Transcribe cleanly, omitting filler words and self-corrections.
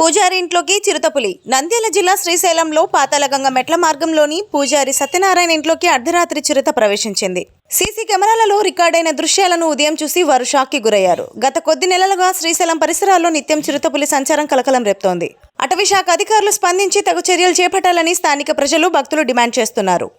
పూజారి ఇంట్లోకి చిరుతపులి. నంద్యాల జిల్లా శ్రీశైలంలో పాతాళగంగ మెట్ల మార్గంలోని పూజారి సత్యనారాయణ ఇంట్లోకి అర్ధరాత్రి చిరుత ప్రవేశించింది. సీసీ కెమెరాలలో రికార్డైన దృశ్యాలను ఉదయం చూసి వారు షాక్కి గురయ్యారు. గత కొద్ది నెలలుగా శ్రీశైలం పరిసరాల్లో నిత్యం చిరుతపులి సంచారం కలకలం రేపుతోంది. అటవీ శాఖ అధికారులు స్పందించి తగు చర్యలు చేపట్టాలని స్థానిక ప్రజలు, భక్తులు డిమాండ్ చేస్తున్నారు.